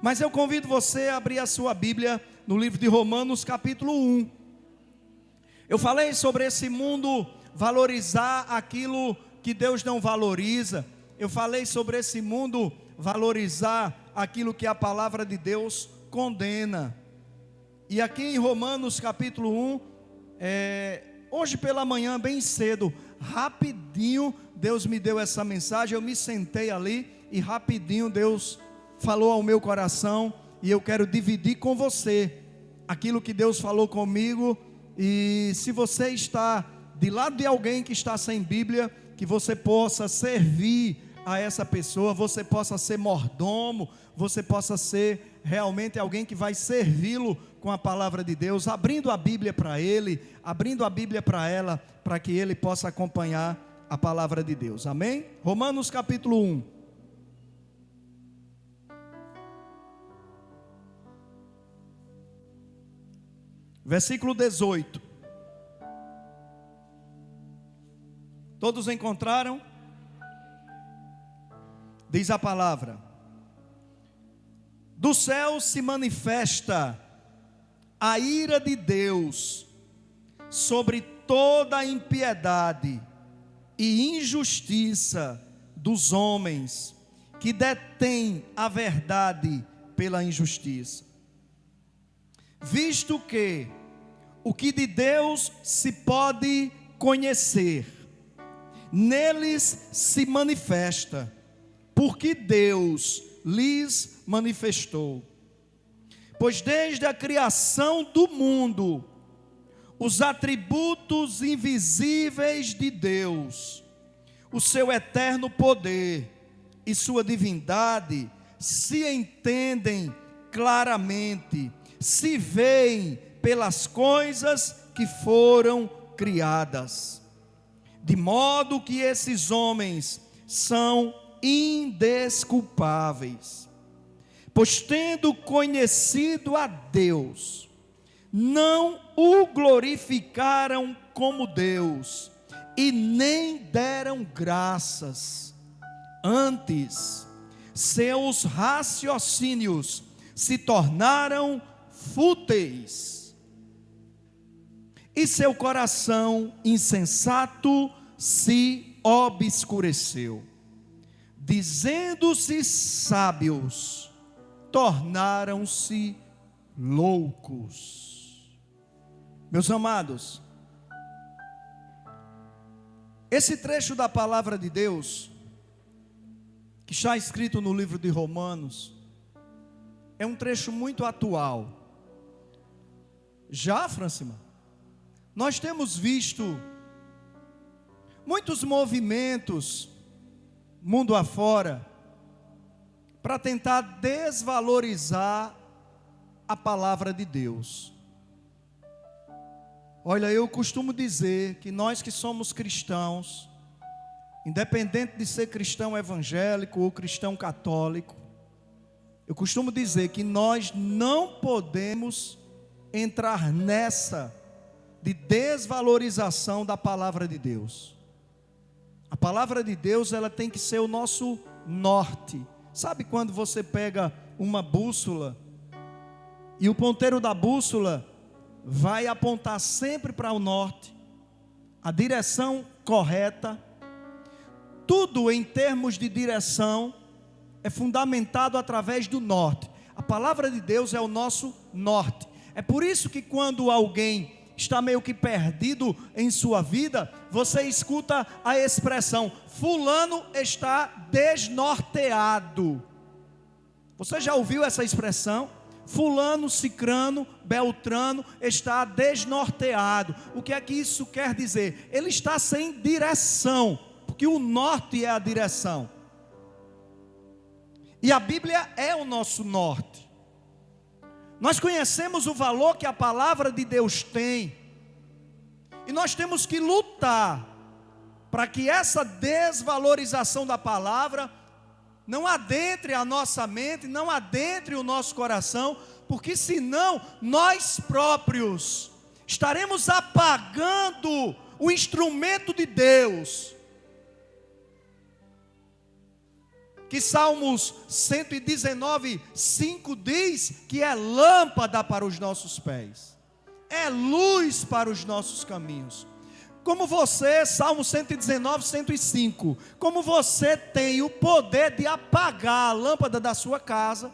Mas eu convido você a abrir a sua Bíblia no livro de Romanos capítulo 1. Eu falei sobre esse mundo valorizar aquilo que Deus não valoriza. Eu falei sobre esse mundo valorizar aquilo que a palavra de Deus condena. E aqui em Romanos capítulo 1, hoje pela manhã, bem cedo, rapidinho, Deus me deu essa mensagem. Eu me sentei ali e rapidinho Deus falou ao meu coração. E eu quero dividir com você aquilo que Deus falou comigo. E se você está de lado de alguém que está sem Bíblia, que você possa servir a essa pessoa, você possa ser mordomo, você possa ser realmente alguém que vai servi-lo com a palavra de Deus, abrindo a Bíblia para ele, abrindo a Bíblia para ela, para que ele possa acompanhar a palavra de Deus, amém? Romanos capítulo 1. Versículo 18. Todos encontraram? Diz a palavra: do céu se manifesta a ira de Deus sobre toda a impiedade e injustiça dos homens que detêm a verdade pela injustiça. Visto que o que de Deus se pode conhecer, neles se manifesta, porque Deus lhes manifestou. Pois desde a criação do mundo, os atributos invisíveis de Deus, o seu eterno poder e sua divindade, se entendem claramente, se veem pelas coisas que foram criadas, de modo que esses homens são indesculpáveis, pois tendo conhecido a Deus, não o glorificaram como Deus, e nem deram graças. Antes, seus raciocínios se tornaram fúteis, e seu coração insensato se obscureceu. Dizendo-se sábios, tornaram-se loucos. Meus amados, esse trecho da palavra de Deus, que está escrito no livro de Romanos, é um trecho muito atual. Já, Francima, nós temos visto muitos movimentos mundo afora para tentar desvalorizar a palavra de Deus. Olha, eu costumo dizer que nós que somos cristãos, independente de ser cristão evangélico ou cristão católico, eu costumo dizer que nós não podemos entrar nessa de desvalorização da palavra de Deus. A palavra de Deus, ela tem que ser o nosso norte. Sabe quando você pega uma bússola e o ponteiro da bússola vai apontar sempre para o norte, a direção correta? Tudo em termos de direção é fundamentado através do norte. A palavra de Deus é o nosso norte. É por isso que quando alguém está meio que perdido em sua vida, você escuta a expressão: fulano está desnorteado. Você já ouviu essa expressão? Fulano, cicrano, beltrano está desnorteado. O que é que isso quer dizer? Ele está sem direção, porque o norte é a direção. E a Bíblia é o nosso norte. Nós conhecemos o valor que a palavra de Deus tem, e nós temos que lutar para que essa desvalorização da palavra não adentre a nossa mente, não adentre o nosso coração, porque senão nós próprios estaremos apagando o instrumento de Deus. que Salmos 119, 5 diz que é lâmpada para os nossos pés, é luz para os nossos caminhos. Como você, Salmo 119, 105, como você tem o poder de apagar a lâmpada da sua casa,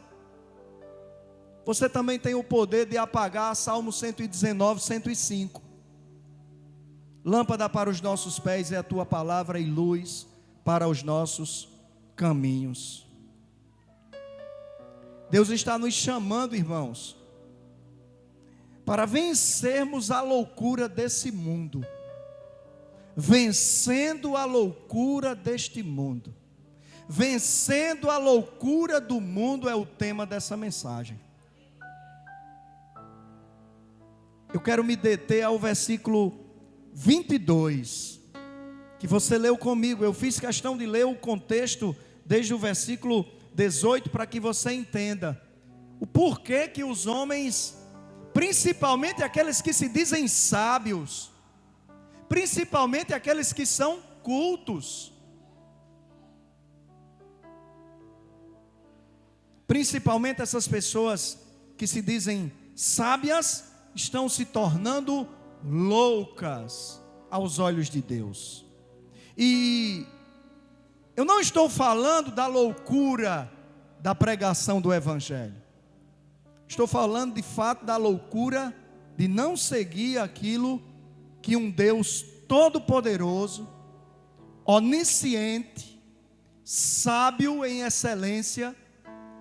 você também tem o poder de apagar Salmo 119, 105. Lâmpada para os nossos pés é a tua palavra e luz para os nossos caminhos. Deus está nos chamando, irmãos, para vencermos a loucura desse mundo. Vencendo a loucura deste mundo. Vencendo a loucura do mundo é o tema dessa mensagem. Eu quero me deter ao versículo 22, que você leu comigo. Eu fiz questão de ler o contexto desde o versículo 18 para que você entenda o porquê que os homens, principalmente aqueles que se dizem sábios, principalmente aqueles que são cultos, principalmente essas pessoas que se dizem sábias, estão se tornando loucas aos olhos de Deus. E eu não estou falando da loucura da pregação do Evangelho. Estou falando de fato da loucura de não seguir aquilo que um Deus todo-poderoso, onisciente, sábio em excelência,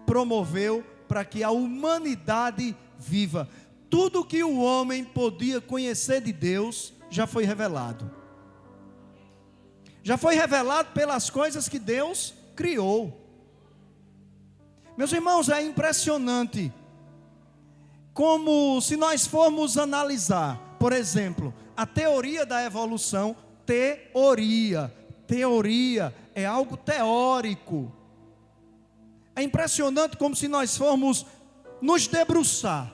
promoveu para que a humanidade viva. Tudo que o homem podia conhecer de Deus já foi revelado. Já foi revelado pelas coisas que Deus criou. Meus irmãos, é impressionante como, se nós formos analisar, por exemplo, a teoria da evolução, teoria é algo teórico. É impressionante como, se nós formos nos debruçar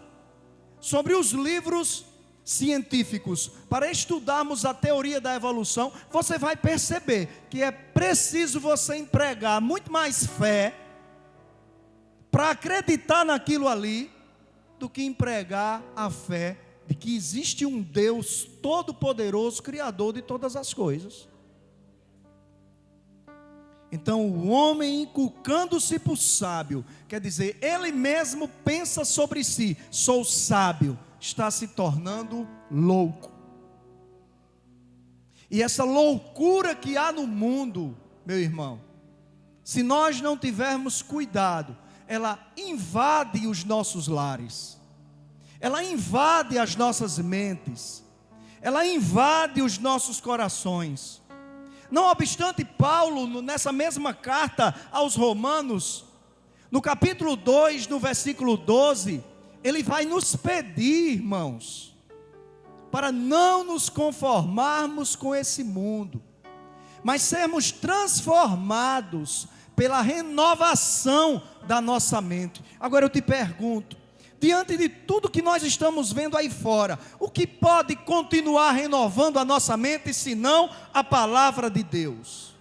sobre os livros científicos para estudarmos a teoria da evolução, você vai perceber que é preciso você empregar muito mais fé para acreditar naquilo ali do que empregar a fé de que existe um Deus todo-poderoso, criador de todas as coisas. Então, o homem inculcando-se por sábio, quer dizer, ele mesmo pensa sobre si, sou sábio, está se tornando louco. E essa loucura que há no mundo, meu irmão, se nós não tivermos cuidado, ela invade os nossos lares, ela invade as nossas mentes, ela invade os nossos corações. Não obstante, Paulo, nessa mesma carta aos Romanos, no capítulo 2, no versículo 12, ele vai nos pedir, irmãos, para não nos conformarmos com esse mundo, mas sermos transformados pela renovação da nossa mente. Agora eu te pergunto, diante de tudo que nós estamos vendo aí fora, o que pode continuar renovando a nossa mente, senão a palavra de Deus?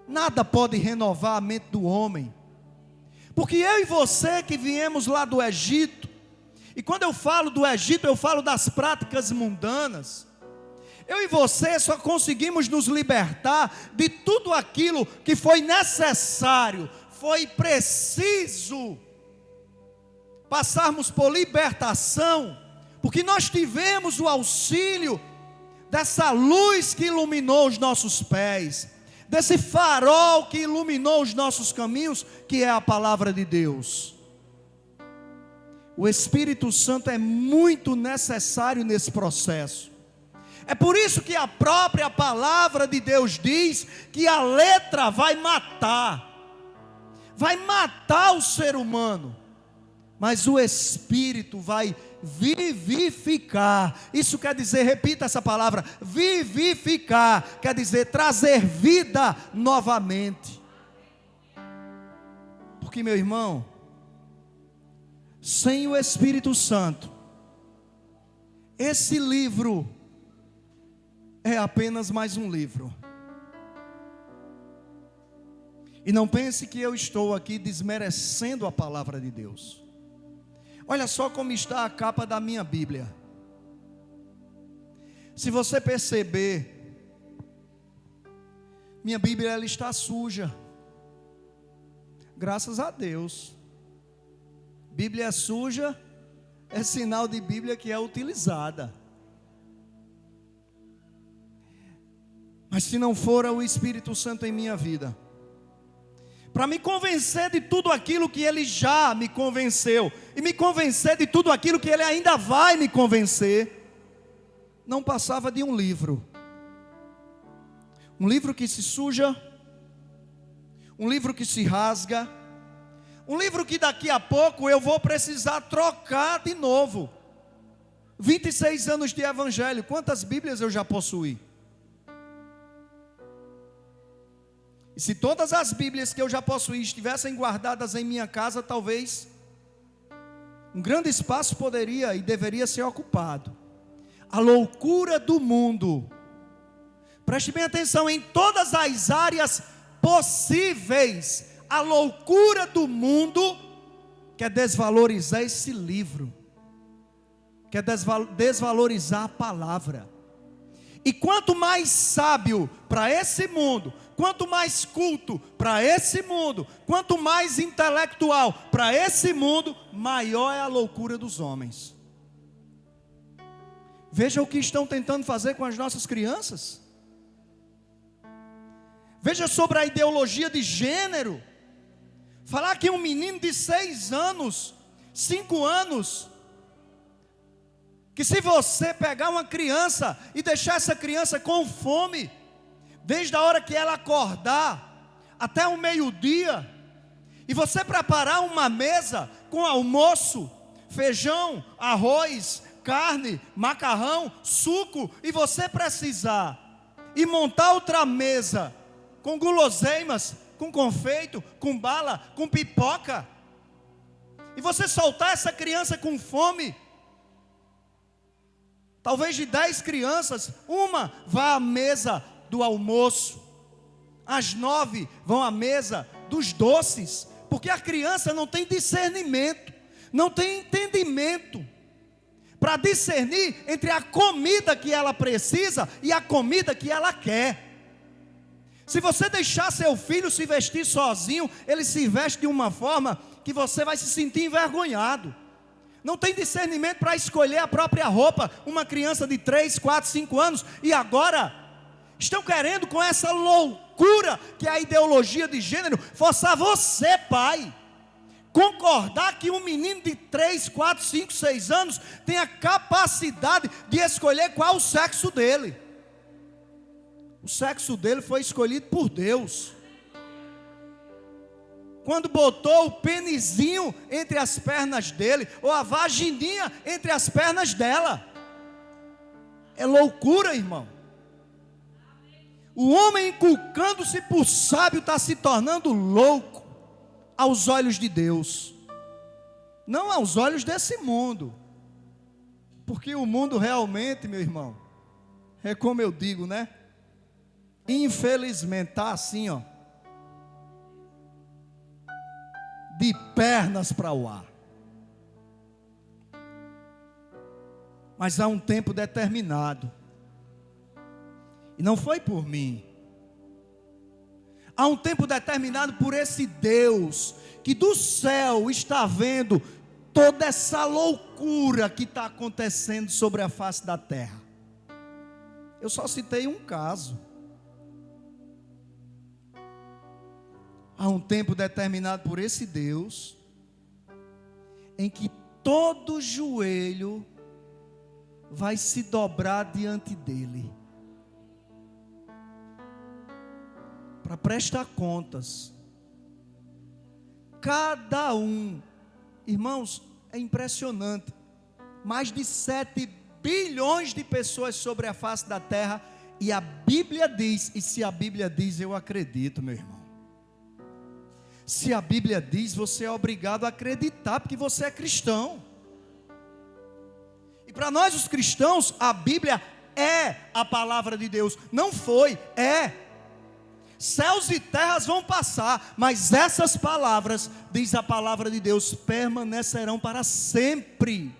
Nada pode renovar a mente do homem, porque eu e você que viemos lá do Egito, e quando eu falo do Egito, eu falo das práticas mundanas. Eu e você só conseguimos nos libertar de tudo aquilo que foi necessário, foi preciso passarmos por libertação, porque nós tivemos o auxílio dessa luz que iluminou os nossos pés, desse farol que iluminou os nossos caminhos, que é a palavra de Deus. O Espírito Santo é muito necessário nesse processo. É por isso que a própria palavra de Deus diz que a letra vai matar o ser humano, mas o Espírito vai vivificar. Isso quer dizer, repita essa palavra, vivificar, quer dizer trazer vida novamente. Porque, meu irmão, sem o Espírito Santo, esse livro é apenas mais um livro. E não pense que eu estou aqui desmerecendo a palavra de Deus. Olha só como está a capa da minha Bíblia. Se você perceber, minha Bíblia ela está suja. Graças a Deus. Bíblia suja é sinal de Bíblia que é utilizada. Mas se não for o Espírito Santo em minha vida, para me convencer de tudo aquilo que Ele já me convenceu, e me convencer de tudo aquilo que Ele ainda vai me convencer, não passava de um livro. Um livro que se suja, um livro que se rasga, um livro que daqui a pouco eu vou precisar trocar de novo. 26 anos de evangelho, quantas Bíblias eu já possuí? E se todas as Bíblias que eu já possuí estivessem guardadas em minha casa, talvez um grande espaço poderia e deveria ser ocupado. A loucura do mundo, preste bem atenção, em todas as áreas possíveis, a loucura do mundo quer desvalorizar esse livro, quer desvalorizar a palavra. E quanto mais sábio para esse mundo, quanto mais culto para esse mundo, quanto mais intelectual para esse mundo, maior é a loucura dos homens. Veja o que estão tentando fazer com as nossas crianças. Veja sobre a ideologia de gênero. Falar que um menino de 6 anos, 5 anos, que se você pegar uma criança e deixar essa criança com fome, desde a hora que ela acordar até o meio-dia, e você preparar uma mesa com almoço, feijão, arroz, carne, macarrão, suco, e você precisar e montar outra mesa com guloseimas, com confeito, com bala, com pipoca, e você soltar essa criança com fome, talvez de 10 crianças, uma vá à mesa do almoço, às 9 vão à mesa dos doces, porque a criança não tem discernimento, não tem entendimento para discernir entre a comida que ela precisa e a comida que ela quer. Se você deixar seu filho se vestir sozinho, ele se veste de uma forma que você vai se sentir envergonhado. Não tem discernimento para escolher a própria roupa. Uma criança de 3, 4, 5 anos. E agora estão querendo, com essa loucura que é a ideologia de gênero, forçar você, pai, concordar que um menino de 3, 4, 5, 6 anos tem a capacidade de escolher qual o sexo dele. O sexo dele foi escolhido por Deus. Quando botou o penizinho entre as pernas dele, ou a vagininha entre as pernas dela. É loucura, irmão. O homem, inculcando-se por sábio, está se tornando louco aos olhos de Deus, não aos olhos desse mundo. Porque o mundo realmente, meu irmão, é como eu digo, né? Infelizmente está assim, ó, de pernas para o ar. Mas há um tempo determinado, e não foi por mim. Há um tempo determinado por esse Deus, que do céu está vendo toda essa loucura que está acontecendo sobre a face da terra. Eu só citei um caso. Há um tempo determinado por esse Deus, em que todo joelho vai se dobrar diante dele, para prestar contas. Cada um, irmãos, é impressionante, mais de 7 bilhões de pessoas sobre a face da terra, e a Bíblia diz, e se a Bíblia diz, eu acredito, meu irmão. Se a Bíblia diz, você é obrigado a acreditar, porque você é cristão. E para nós os cristãos, a Bíblia é a palavra de Deus. Não foi, é. céus e terras vão passar, mas essas palavras, diz a palavra de Deus, permanecerão para sempre.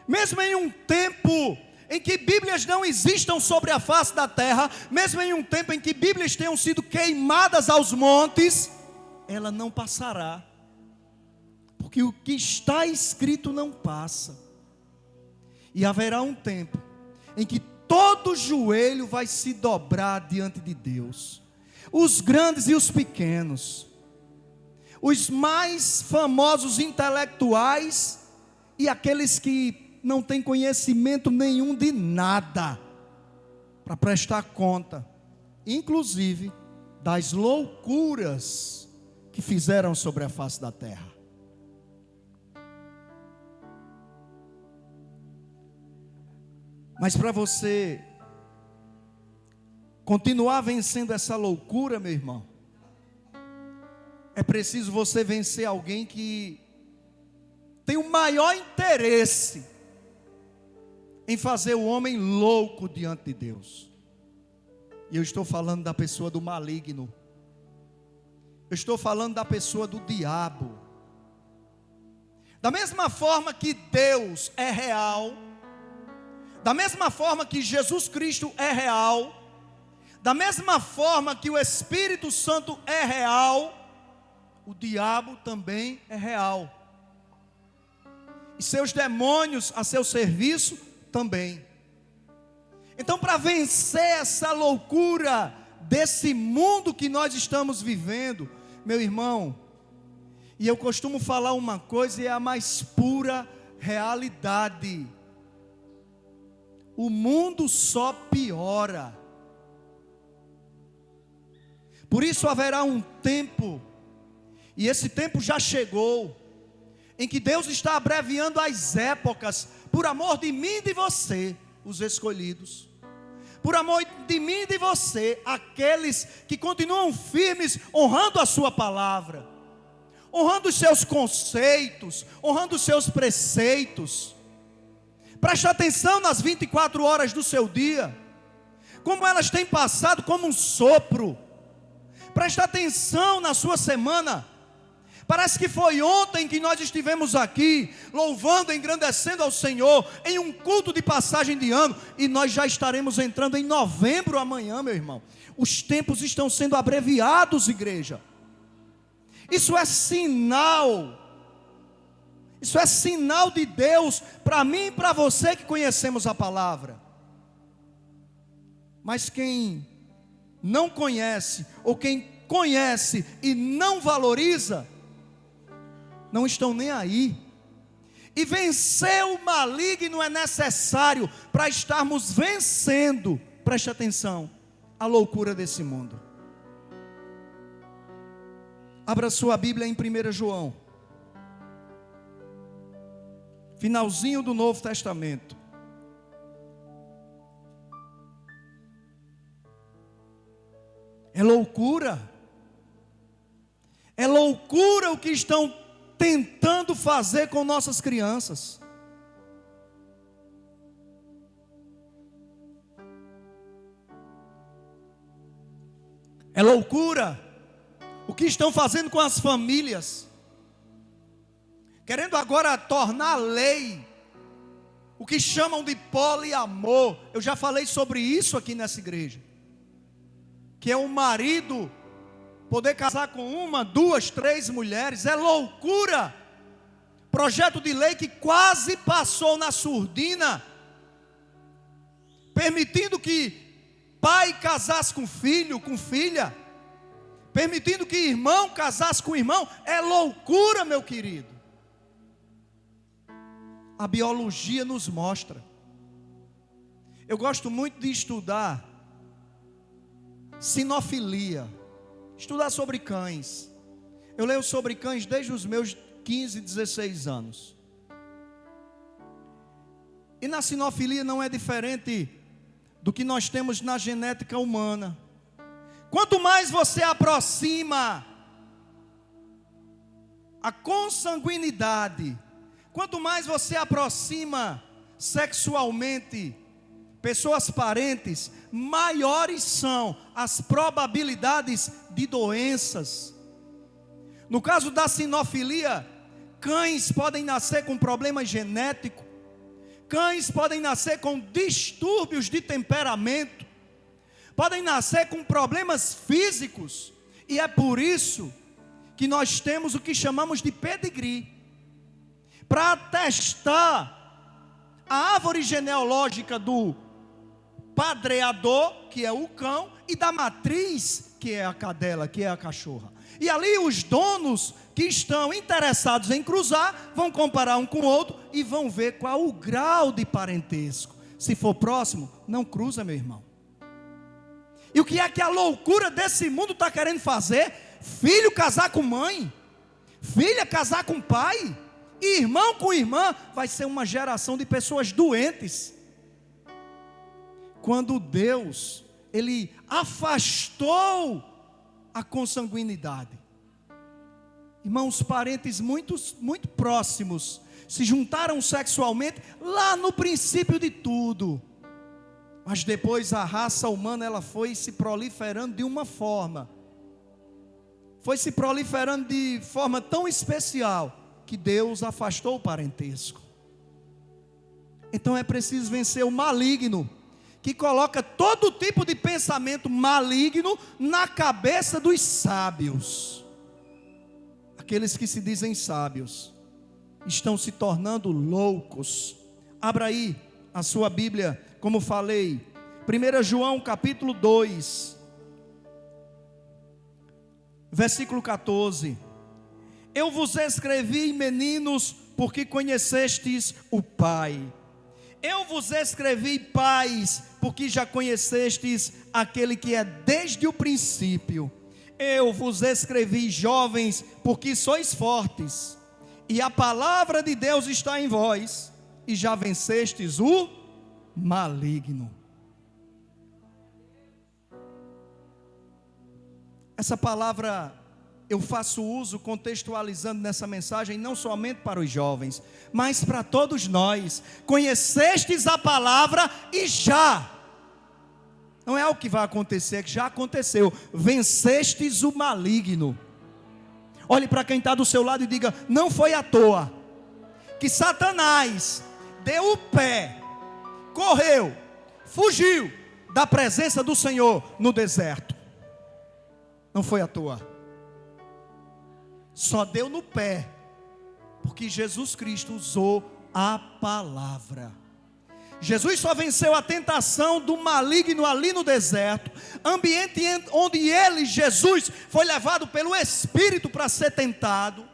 Mesmo em um tempo em que Bíblias não existam sobre a face da terra, mesmo em um tempo em que Bíblias tenham sido queimadas aos montes, ela não passará, porque o que está escrito não passa. E haverá um tempo em que todo joelho vai se dobrar diante de Deus, os grandes e os pequenos, os mais famosos intelectuais e aqueles que não têm conhecimento nenhum de nada, para prestar conta, inclusive das loucuras que fizeram sobre a face da terra. Mas para você continuar vencendo essa loucura, meu irmão, é preciso você vencer alguém que tem o maior interesse em fazer o homem louco diante de Deus. E eu estou falando da pessoa do maligno. Eu estou falando da pessoa do diabo. Da mesma forma que Deus é real, da mesma forma que Jesus Cristo é real, da mesma forma que o Espírito Santo é real, o diabo também é real. E seus demônios a seu serviço também. Então, para vencer essa loucura desse mundo que nós estamos vivendo, meu irmão, e eu costumo falar uma coisa e é a mais pura realidade: o mundo só piora. Por isso haverá um tempo, e esse tempo já chegou, em que Deus está abreviando as épocas, por amor de mim e de você, os escolhidos, por amor de mim e de você, aqueles que continuam firmes, honrando a sua palavra, honrando os seus conceitos, honrando os seus preceitos. Preste atenção nas 24 horas do seu dia, como elas têm passado como um sopro. Preste atenção na sua semana. Parece que foi ontem que nós estivemos aqui, louvando, engrandecendo ao Senhor, em um culto de passagem de ano, e nós já estaremos entrando em novembro amanhã, meu irmão. Os tempos estão sendo abreviados, igreja. Isso é sinal. Isso é sinal de Deus para mim e para você que conhecemos a palavra. Mas quem não conhece, ou quem conhece e não valoriza, não estão nem aí. E vencer o maligno é necessário para estarmos vencendo, preste atenção, a loucura desse mundo. Abra sua Bíblia em 1 João, finalzinho do Novo Testamento. É loucura. É loucura o que estão tentando fazer com nossas crianças. É loucura o que estão fazendo com as famílias, querendo agora tornar lei o que chamam de poliamor. Eu já falei sobre isso aqui nessa igreja, que é o marido poder casar com uma, duas, três mulheres. É loucura. Projeto de lei que quase passou na surdina, permitindo que pai casasse com filho, com filha, permitindo que irmão casasse com irmão. É loucura, meu querido. A biologia nos mostra. Eu gosto muito de estudar sinofilia, estudar sobre cães. Eu leio sobre cães desde os meus 15, 16 anos. E na sinofilia não é diferente do que nós temos na genética humana. Quanto mais você aproxima a consanguinidade, quanto mais você aproxima sexualmente, pessoas parentes, maiores são as probabilidades de doenças. No caso da sinofilia, cães podem nascer com problema genético, cães podem nascer com distúrbios de temperamento, podem nascer com problemas físicos, e é por isso que nós temos o que chamamos de pedigree, para testar a árvore genealógica do padreador, que é o cão, e da matriz, que é a cadela, que é a cachorra. E ali os donos que estão interessados em cruzar, vão comparar um com o outro e vão ver qual o grau de parentesco. Se for próximo, não cruza, meu irmão. E o que é que a loucura desse mundo está querendo fazer? Filho casar com mãe, filha casar com pai, irmão com irmã. Vai ser uma geração de pessoas doentes. Quando Deus, Ele afastou a consanguinidade. Irmãos, parentes muito próximos se juntaram sexualmente lá no princípio de tudo. Mas depois a raça humana, ela foi se proliferando de uma forma. Foi se proliferando de forma tão especial que Deus afastou o parentesco. Então é preciso vencer o maligno, que coloca todo tipo de pensamento maligno na cabeça dos sábios. Aqueles que se dizem sábios estão se tornando loucos. Abra aí a sua Bíblia, como falei, 1 João capítulo 2, versículo 14. Eu vos escrevi, meninos, porque conhecestes o Pai. Eu vos escrevi, pais, porque já conhecestes aquele que é desde o princípio. Eu vos escrevi, jovens, porque sois fortes, e a palavra de Deus está em vós, e já vencestes o maligno. Essa palavra eu faço uso contextualizando nessa mensagem não somente para os jovens, mas para todos nós. Conhecestes a palavra e já, não é algo que vai acontecer, é que já aconteceu, vencestes o maligno. Olhe para quem está do seu lado e diga: não foi à toa que Satanás deu o pé, correu, fugiu da presença do Senhor no deserto. Não foi à toa. Só deu no pé porque Jesus Cristo usou a palavra. Jesus só venceu a tentação do maligno ali no deserto, ambiente onde ele, Jesus, foi levado pelo Espírito para ser tentado.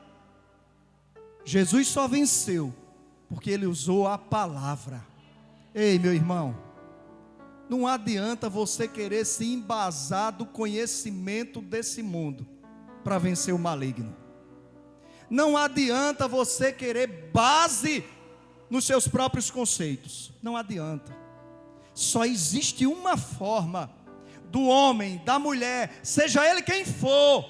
Jesus só venceu porque ele usou a palavra. Ei, meu irmão, não adianta você querer se embasar do conhecimento desse mundo para vencer o maligno. Não adianta você querer base nos seus próprios conceitos. Não adianta. Só existe uma forma do homem, da mulher, seja ele quem for.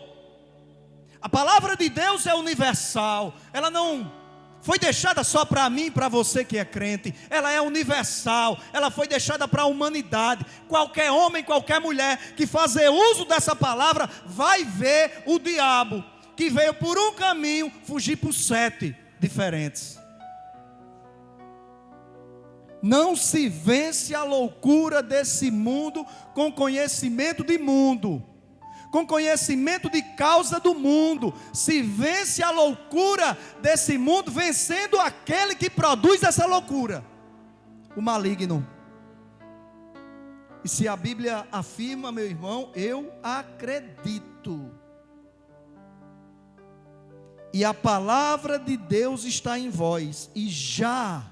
A palavra de Deus é universal. Ela não foi deixada só para mim e para você que é crente. Ela é universal. Ela foi deixada para a humanidade. Qualquer homem, qualquer mulher que fazer uso dessa palavra vai ver o diabo, que veio por um caminho, fugir por 7 diferentes. Não se vence a loucura desse mundo com conhecimento de mundo, com conhecimento de causa do mundo. Se vence a loucura desse mundo vencendo aquele que produz essa loucura, o maligno. E se a Bíblia afirma, meu irmão, eu acredito. E a palavra de Deus está em vós, e já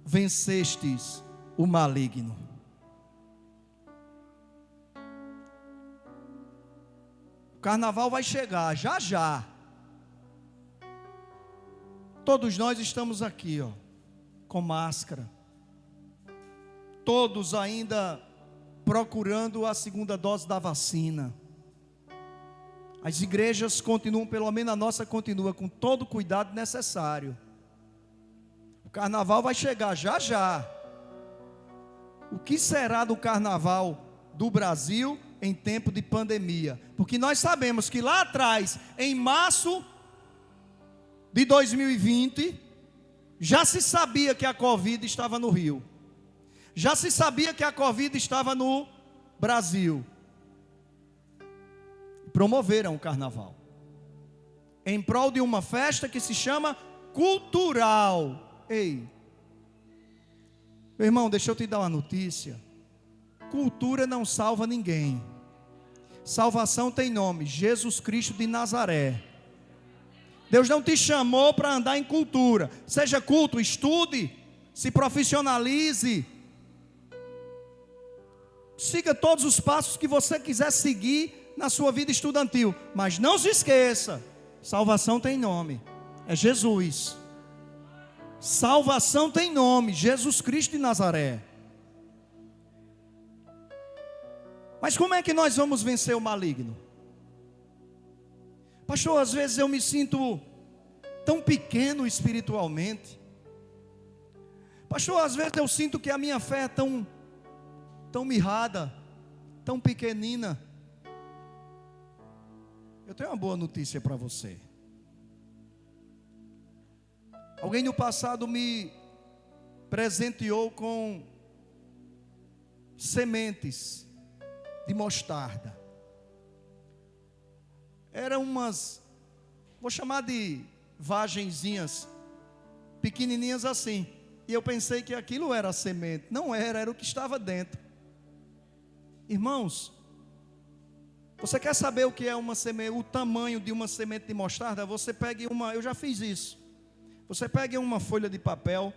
vencestes o maligno. O carnaval vai chegar, já já. Todos nós estamos aqui, com máscara. Todos ainda procurando a segunda dose da vacina. As igrejas continuam, pelo menos a nossa continua, com todo o cuidado necessário. O carnaval vai chegar já já. o que será do carnaval do Brasil em tempo de pandemia? Porque nós sabemos que lá atrás, em março de 2020, já se sabia que a Covid estava no Rio. Já se sabia que a Covid estava no Brasil. Promoveram o carnaval em prol de uma festa que se chama cultural. Ei, meu irmão, deixa eu te dar uma notícia. Cultura não salva ninguém. Salvação tem nome: Jesus Cristo de Nazaré. Deus não te chamou para andar em cultura. Seja culto, estude, se profissionalize, siga todos os passos que você quiser seguir na sua vida estudantil, mas não se esqueça: salvação tem nome, é Jesus. Salvação tem nome: Jesus Cristo de Nazaré. Mas como é que nós vamos vencer o maligno? Pastor, às vezes eu me sinto tão pequeno espiritualmente. Pastor, às vezes eu sinto que a minha fé é tão mirrada, tão pequenina. Eu tenho uma boa notícia para você. Alguém no passado me presenteou com sementes de mostarda. Eram umas, vou chamar de vagenzinhas, pequenininhas assim. E eu pensei que aquilo era semente. Não era, era o que estava dentro. Irmãos, você quer saber o que é uma semente, o tamanho de uma semente de mostarda? Você pegue uma, eu já fiz isso. Você pegue uma folha de papel,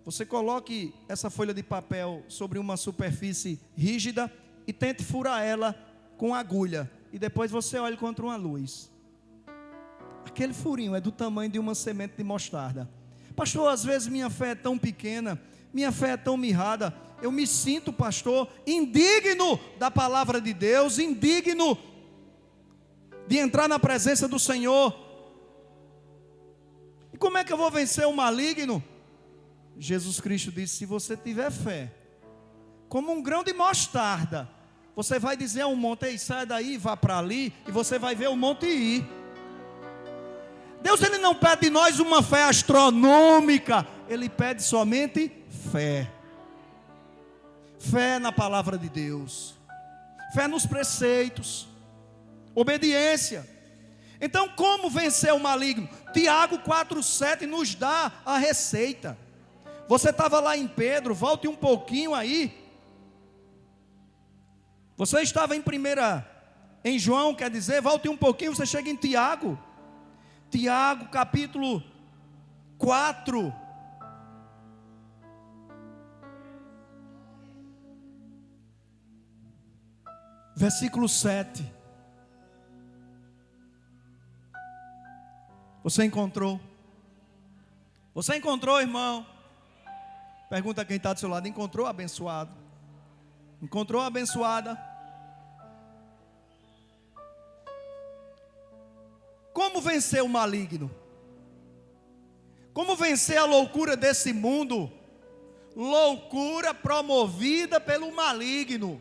você coloque essa folha de papel sobre uma superfície rígida e tente furar ela com agulha. E depois você olha contra uma luz. Aquele furinho é do tamanho de uma semente de mostarda. Pastor, às vezes minha fé é tão pequena, minha fé é tão mirrada. Eu me sinto, pastor, indigno da palavra de Deus, indigno de entrar na presença do Senhor. E como é que eu vou vencer o maligno? Jesus Cristo disse: se você tiver fé, como um grão de mostarda, você vai dizer a um monte: ei, sai daí, vá para ali, e você vai ver o monte ir. Deus, Ele não pede de nós uma fé astronômica, Ele pede somente fé. Fé na palavra de Deus, fé nos preceitos, obediência. Então, como vencer o maligno? Tiago 4,7 nos dá a receita. Você estava lá em Pedro, volte um pouquinho aí. Você estava em João, quer dizer, volte um pouquinho, você chega em Tiago. Tiago capítulo 4. Versículo 7. Você encontrou? Você encontrou, irmão? Pergunta a quem está do seu lado: encontrou, abençoado? Encontrou, abençoada? Como vencer o maligno? Como vencer a loucura desse mundo? Loucura promovida pelo maligno.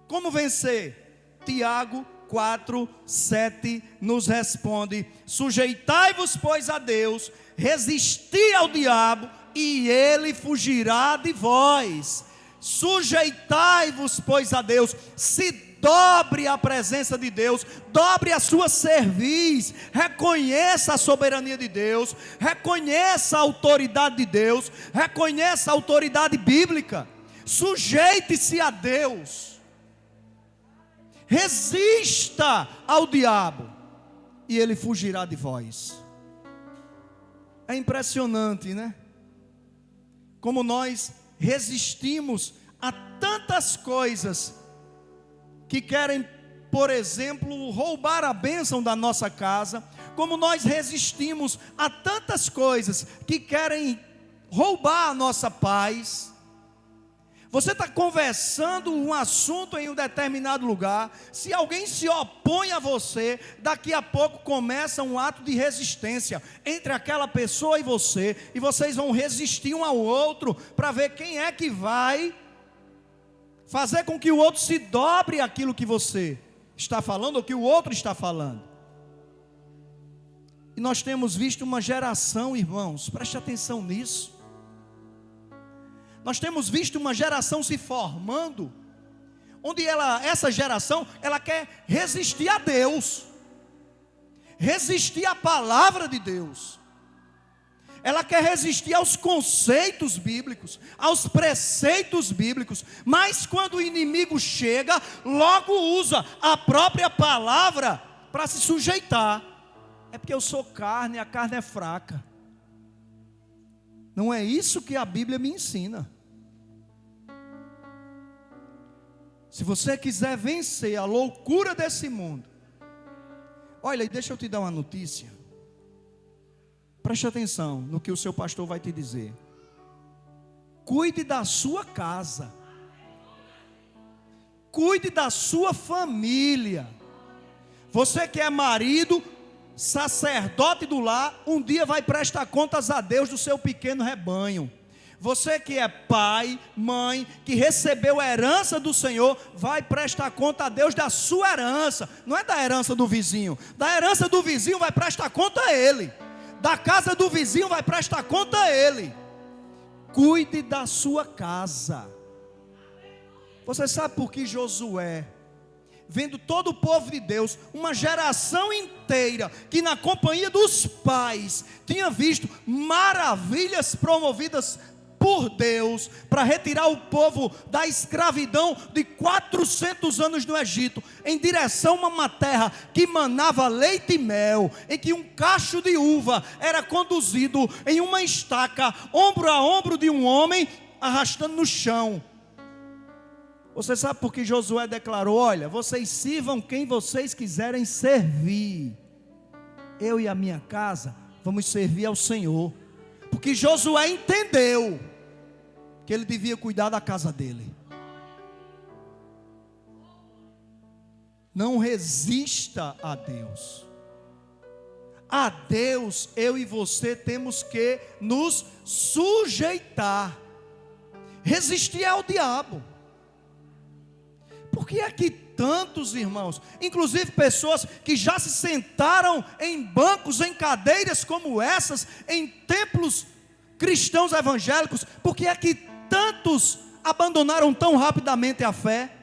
Como vencer? Tiago 4:7 nos responde: sujeitai-vos, pois, a Deus, resisti ao diabo, e ele fugirá de vós. Sujeitai-vos, pois, a Deus. Se dobre à presença de Deus, dobre a sua cerviz, reconheça a soberania de Deus, reconheça a autoridade de Deus, reconheça a autoridade bíblica. Sujeite-se a Deus. Resista ao diabo, e ele fugirá de vós. É impressionante, né? Como nós resistimos a tantas coisas que querem, por exemplo, roubar a bênção da nossa casa. Como nós resistimos a tantas coisas que querem roubar a nossa paz. Você está conversando um assunto em um determinado lugar, se alguém se opõe a você, daqui a pouco começa um ato de resistência entre aquela pessoa e vocês vão resistir um ao outro, para ver quem é que vai fazer com que o outro se dobre aquilo que você está falando, ou que o outro está falando. E nós temos visto uma geração, irmãos, preste atenção nisso. Nós temos visto uma geração se formando, onde essa geração, ela quer resistir a Deus, resistir à palavra de Deus. Ela quer resistir aos conceitos bíblicos, aos preceitos bíblicos, mas quando o inimigo chega, logo usa a própria palavra para se sujeitar. É porque eu sou carne, a carne é fraca. Não é isso que a Bíblia me ensina. Se você quiser vencer a loucura desse mundo, olha, deixa eu te dar uma notícia. Preste atenção no que o seu pastor vai te dizer. Cuide da sua casa. Cuide da sua família. Você que é marido, sacerdote do lar, um dia vai prestar contas a Deus do seu pequeno rebanho. Você que é pai, mãe, que recebeu a herança do Senhor, vai prestar conta a Deus da sua herança. Não é da herança do vizinho. Da herança do vizinho vai prestar conta a ele. Da casa do vizinho vai prestar conta a ele. Cuide da sua casa. Você sabe por que Josué, vendo todo o povo de Deus, uma geração inteira, que na companhia dos pais, tinha visto maravilhas promovidas por Deus, para retirar o povo da escravidão de 400 anos no Egito, em direção a uma terra que manava leite e mel, em que um cacho de uva era conduzido em uma estaca, ombro a ombro de um homem, arrastando no chão. Você sabe por que Josué declarou: olha, vocês sirvam quem vocês quiserem servir, eu e a minha casa vamos servir ao Senhor. Porque Josué entendeu que ele devia cuidar da casa dele. Não resista a Deus. A Deus, eu e você temos que nos sujeitar. Resistir ao diabo. Por que é que tantos irmãos, inclusive pessoas que já se sentaram em bancos, em cadeiras como essas, em templos cristãos evangélicos, por que é que tantos abandonaram tão rapidamente a fé?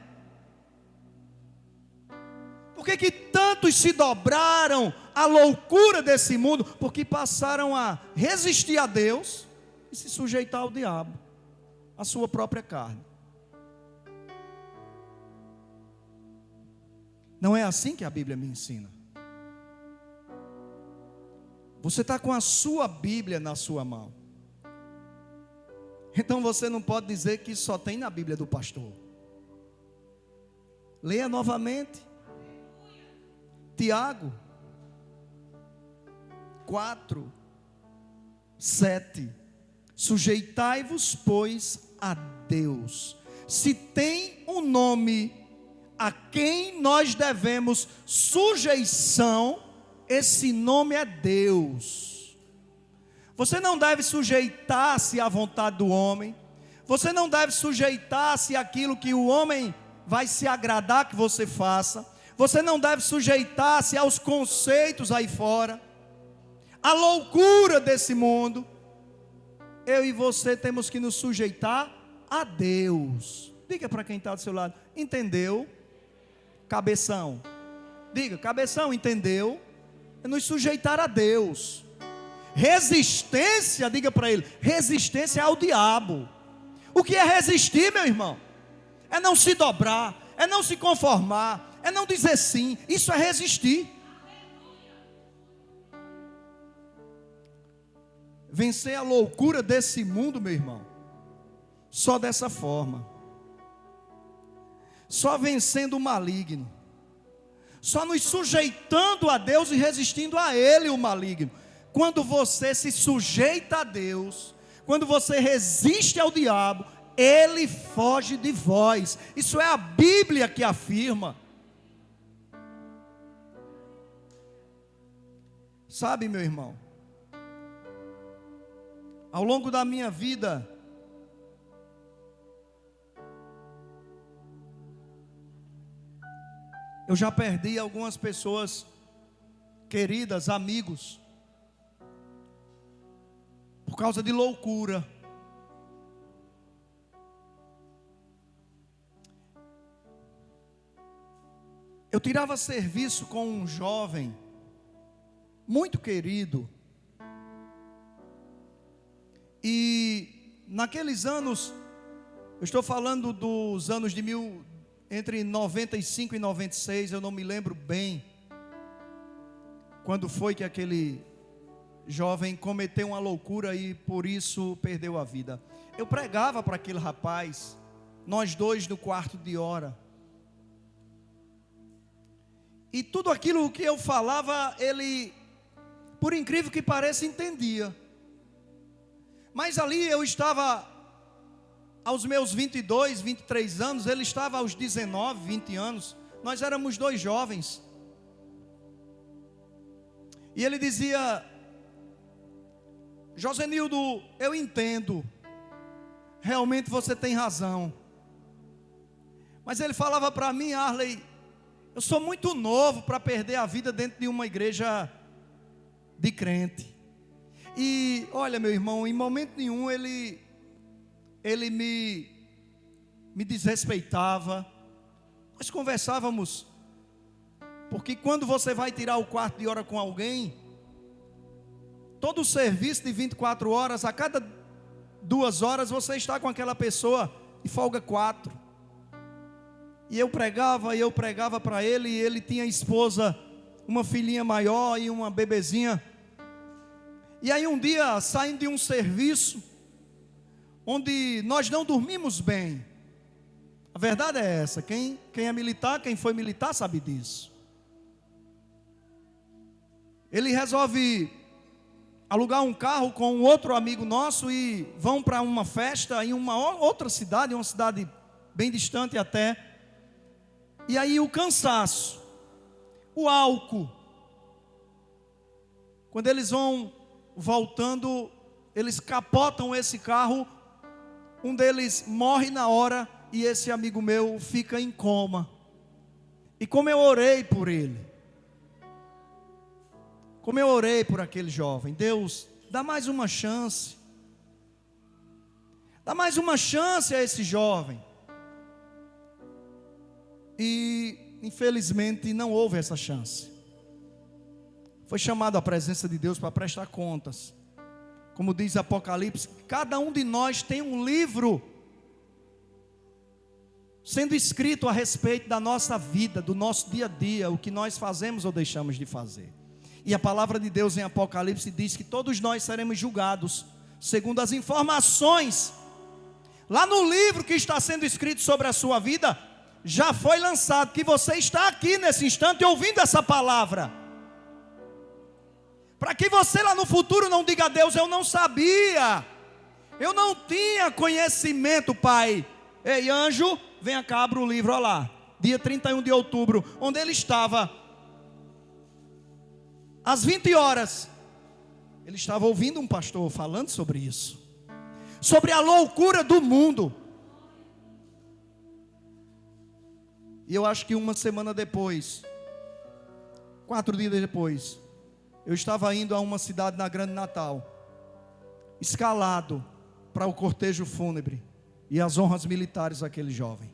Por que que tantos se dobraram à loucura desse mundo? Porque passaram a resistir a Deus e se sujeitar ao diabo, à sua própria carne. Não é assim que a Bíblia me ensina. Você está com a sua Bíblia na sua mão. Então você não pode dizer que só tem na Bíblia do pastor. Leia novamente. Tiago 4, 7. Sujeitai-vos, pois, a Deus. Se tem um nome a quem nós devemos sujeição, esse nome é Deus. Você não deve sujeitar-se à vontade do homem. Você não deve sujeitar-se àquilo que o homem vai se agradar que você faça. Você não deve sujeitar-se aos conceitos aí fora, à loucura desse mundo. Eu e você temos que nos sujeitar a Deus. Diga para quem está do seu lado: entendeu? Cabeção, diga, cabeção, entendeu? É nos sujeitar a Deus. Resistência, diga para ele, resistência ao diabo. O que é resistir, meu irmão? É não se dobrar, é não se conformar, é não dizer sim. Isso é resistir. Vencer a loucura desse mundo, meu irmão, só dessa forma. Só vencendo o maligno, só nos sujeitando a Deus e resistindo a Ele, o maligno. Quando você se sujeita a Deus, quando você resiste ao diabo, ele foge de vós. Isso é a Bíblia que afirma. Sabe, meu irmão, ao longo da minha vida, eu já perdi algumas pessoas queridas, amigos, por causa de loucura. Eu tirava serviço com um jovem muito querido, e naqueles anos, eu estou falando dos anos entre 95 e 96, eu não me lembro bem quando foi que aquele jovem cometeu uma loucura e por isso perdeu a vida. Eu pregava para aquele rapaz, nós dois no quarto de hora, e tudo aquilo que eu falava, ele, por incrível que pareça, entendia. Mas ali eu estava aos meus 22, 23 anos, ele estava aos 19, 20 anos. Nós éramos dois jovens. E ele dizia: Josenildo, eu entendo, realmente você tem razão. Mas ele falava para mim: Arley, eu sou muito novo para perder a vida dentro de uma igreja de crente. E olha, meu irmão, em momento nenhum ele me desrespeitava. Nós conversávamos, porque quando você vai tirar o quarto de hora com alguém, todo o serviço de 24 horas, a cada 2 horas você está com aquela pessoa e folga 4. E eu pregava para ele, e ele tinha esposa, uma filhinha maior e uma bebezinha. E aí um dia, saindo de um serviço, onde nós não dormimos bem, a verdade é essa, quem é militar, quem foi militar sabe disso. Ele resolve alugar um carro com um outro amigo nosso e vão para uma festa em uma outra cidade, uma cidade bem distante até. E aí o cansaço, o álcool, quando eles vão voltando, eles capotam esse carro, um deles morre na hora e esse amigo meu fica em coma. E como eu orei por ele, como eu orei por aquele jovem: Deus, dá mais uma chance, dá mais uma chance a esse jovem. E infelizmente não houve essa chance. Foi chamado à presença de Deus para prestar contas. Como diz Apocalipse, cada um de nós tem um livro sendo escrito a respeito da nossa vida, do nosso dia a dia, o que nós fazemos ou deixamos de fazer. E a palavra de Deus em Apocalipse diz que todos nós seremos julgados segundo as informações. Lá no livro que está sendo escrito sobre a sua vida, já foi lançado, que você está aqui nesse instante ouvindo essa palavra, para que você lá no futuro não diga a Deus: eu não sabia, eu não tinha conhecimento, Pai. Ei, anjo, vem cá, abra o livro, olha lá, dia 31 de outubro, onde ele estava, às 20 horas, ele estava ouvindo um pastor falando sobre isso, sobre a loucura do mundo. E eu acho que uma semana depois, 4 dias depois, eu estava indo a uma cidade na Grande Natal, escalado para o cortejo fúnebre e as honras militares daquele jovem.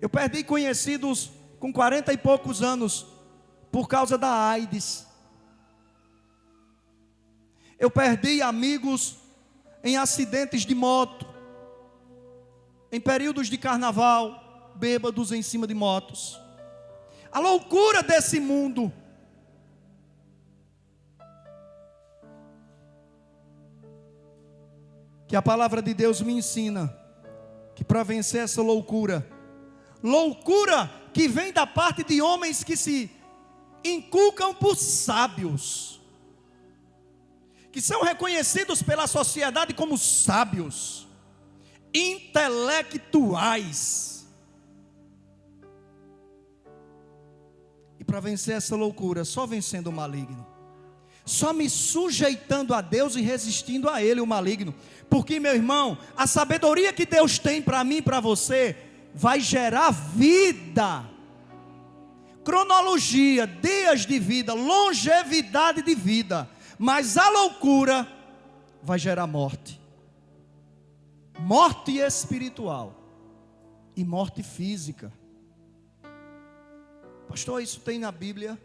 Eu perdi conhecidos com 40 e poucos anos por causa da AIDS. Eu perdi amigos em acidentes de moto, em períodos de carnaval, bêbados em cima de motos. A loucura desse mundo. Que a palavra de Deus me ensina que para vencer essa loucura que vem da parte de homens que se inculcam por sábios, que são reconhecidos pela sociedade como sábios, intelectuais. E para vencer essa loucura, só vencendo o maligno, só me sujeitando a Deus e resistindo a Ele, o maligno. Porque, meu irmão, a sabedoria que Deus tem para mim e para você vai gerar vida, cronologia, dias de vida, longevidade de vida. Mas a loucura vai gerar morte. Morte espiritual e morte física. Pastor, isso tem na Bíblia?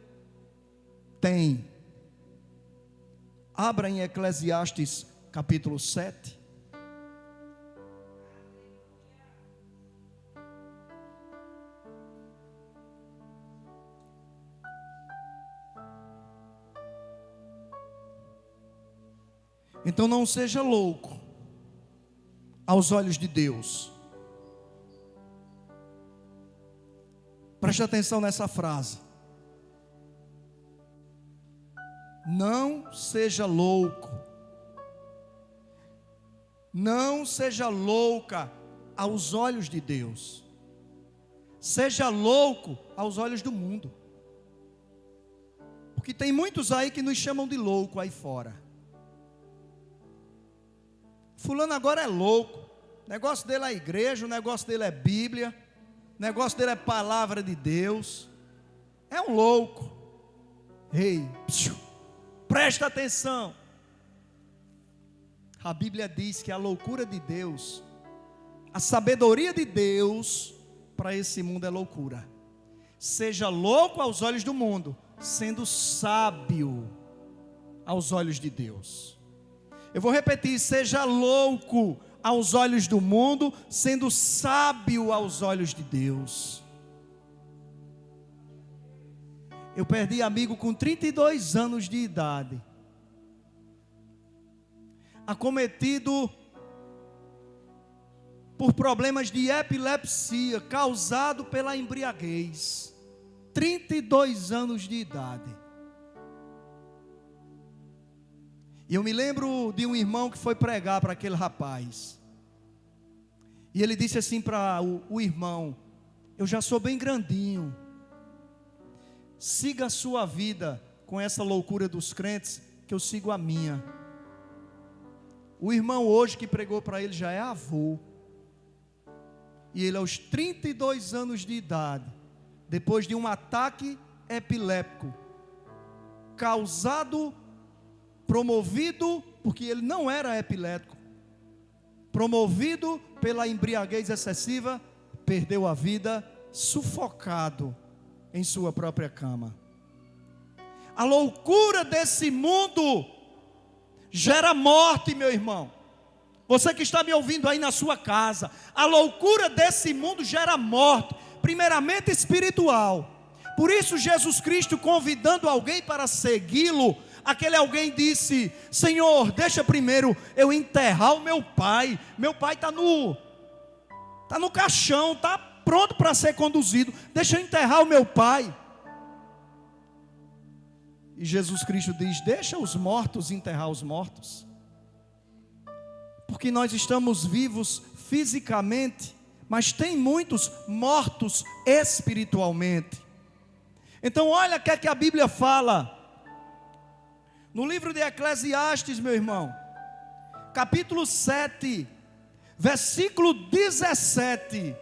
Tem. Abra em Eclesiastes capítulo 7. Então não seja louco aos olhos de Deus. Preste atenção nessa frase. Não seja louco. Não seja louca aos olhos de Deus. Seja louco aos olhos do mundo. Porque tem muitos aí que nos chamam de louco aí fora. Fulano agora é louco. O negócio dele é a igreja, o negócio dele é Bíblia, o negócio dele é palavra de Deus. É um louco. Ei, presta atenção. A Bíblia diz que a loucura de Deus, a sabedoria de Deus para esse mundo é loucura. Seja louco aos olhos do mundo, sendo sábio aos olhos de Deus. Eu vou repetir: seja louco aos olhos do mundo, sendo sábio aos olhos de Deus. Eu perdi amigo com 32 anos de idade, acometido por problemas de epilepsia, causado pela embriaguez. 32 anos de idade. E eu me lembro de um irmão que foi pregar para aquele rapaz. E ele disse assim para o irmão: eu já sou bem grandinho. Siga a sua vida com essa loucura dos crentes, que eu sigo a minha. O irmão hoje que pregou para ele já é avô. E ele aos 32 anos de idade, depois de um ataque epiléptico, promovido, porque ele não era epilético, promovido pela embriaguez excessiva, perdeu a vida sufocado em sua própria cama. A loucura desse mundo gera morte, meu irmão. Você que está me ouvindo aí na sua casa, a loucura desse mundo gera morte, primeiramente espiritual. Por isso Jesus Cristo, convidando alguém para segui-lo, aquele alguém disse: Senhor, deixa primeiro eu enterrar o meu pai. Meu pai está no caixão, está pronto para ser conduzido. Deixa eu enterrar o meu pai. E Jesus Cristo diz: deixa os mortos enterrar os mortos. Porque nós estamos vivos fisicamente, mas tem muitos mortos espiritualmente. Então olha o que é que a Bíblia fala no livro de Eclesiastes, meu irmão, capítulo 7, versículo 17: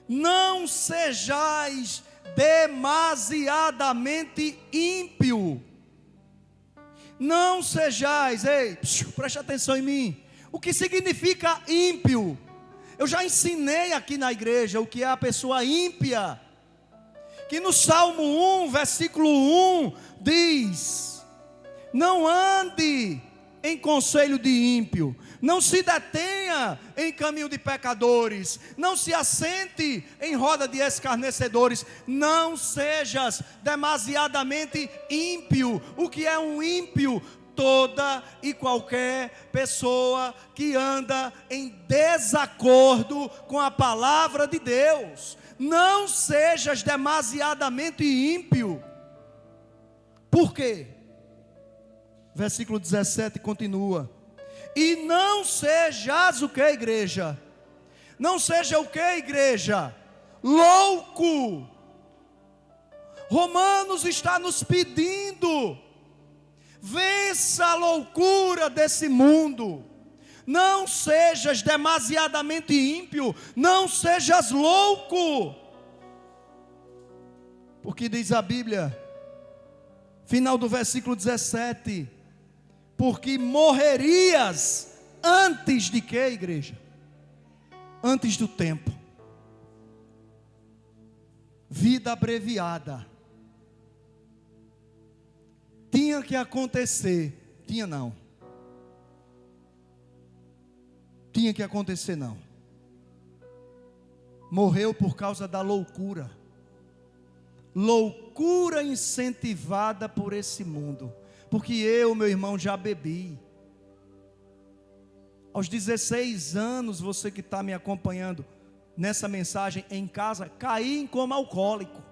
não sejais demasiadamente ímpio. Não sejais, preste atenção em mim. O que significa ímpio? Eu já ensinei aqui na igreja o que é a pessoa ímpia, que no Salmo 1, versículo 1, diz: não ande em conselho de ímpio, não se detenha em caminho de pecadores, não se assente em roda de escarnecedores. Não sejas demasiadamente ímpio. O que é um ímpio? Toda e qualquer pessoa que anda em desacordo com a palavra de Deus. Não sejas demasiadamente ímpio. Por quê? versículo 17 continua: e não sejas o que, igreja? Não seja o que, igreja? Louco. Romanos está nos pedindo: vença a loucura desse mundo. Não sejas demasiadamente ímpio, não sejas louco. Porque diz a Bíblia, final do versículo 17: porque morrerias antes de quê, igreja? Antes do tempo. Vida abreviada. Tinha que acontecer. Tinha não. Tinha que acontecer não. Morreu por causa da loucura. Loucura incentivada por esse mundo. Porque eu, meu irmão, já bebi. Aos 16 anos, você que está me acompanhando nessa mensagem em casa, caí em coma alcoólico.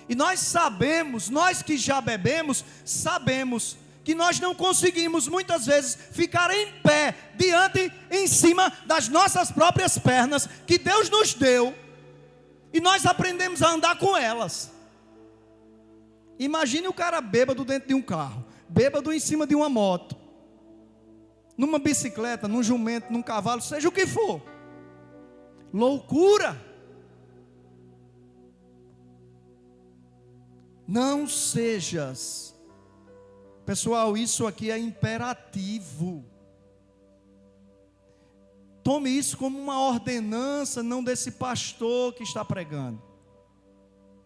E nós sabemos, nós que já bebemos, sabemos que nós não conseguimos muitas vezes ficar em pé, em cima das nossas próprias pernas, que Deus nos deu, e nós aprendemos a andar com elas. Imagine o cara bêbado dentro de um carro, bêbado em cima de uma moto, numa bicicleta, num jumento, num cavalo, seja o que for. Loucura. Não sejas. Pessoal, isso aqui é imperativo. Tome isso como uma ordenança, não desse pastor que está pregando,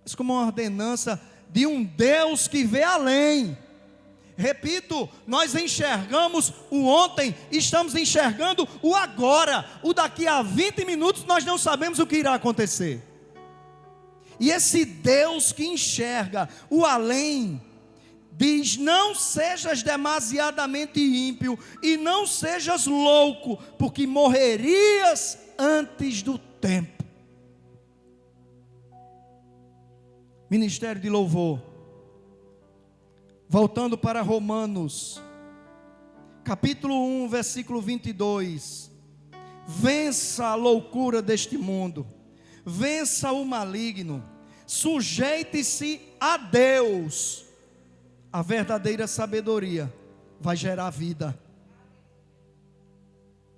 mas como uma ordenança de um Deus que vê além. Repito, nós enxergamos o ontem, estamos enxergando o agora. O daqui a 20 minutos nós não sabemos o que irá acontecer. E esse Deus que enxerga o além, diz: não sejas demasiadamente ímpio, e não sejas louco, porque morrerias antes do tempo. Ministério de louvor. Voltando para Romanos, capítulo 1, versículo 22. Vença a loucura deste mundo, vença o maligno, sujeite-se a Deus. A verdadeira sabedoria vai gerar vida.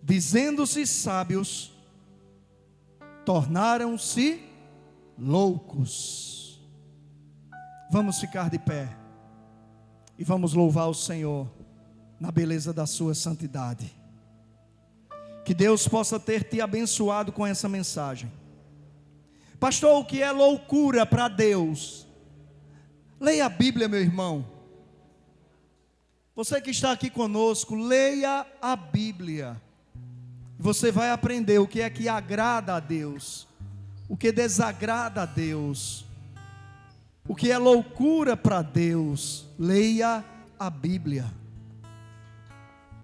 Dizendo-se sábios, tornaram-se loucos. Vamos ficar de pé e vamos louvar o Senhor na beleza da sua santidade. Que Deus possa ter te abençoado com essa mensagem. Pastor, o que é loucura para Deus? Leia a Bíblia, meu irmão. Você que está aqui conosco, leia a Bíblia. Você vai aprender o que é que agrada a Deus, o que desagrada a Deus, o que é loucura para Deus. Leia a Bíblia.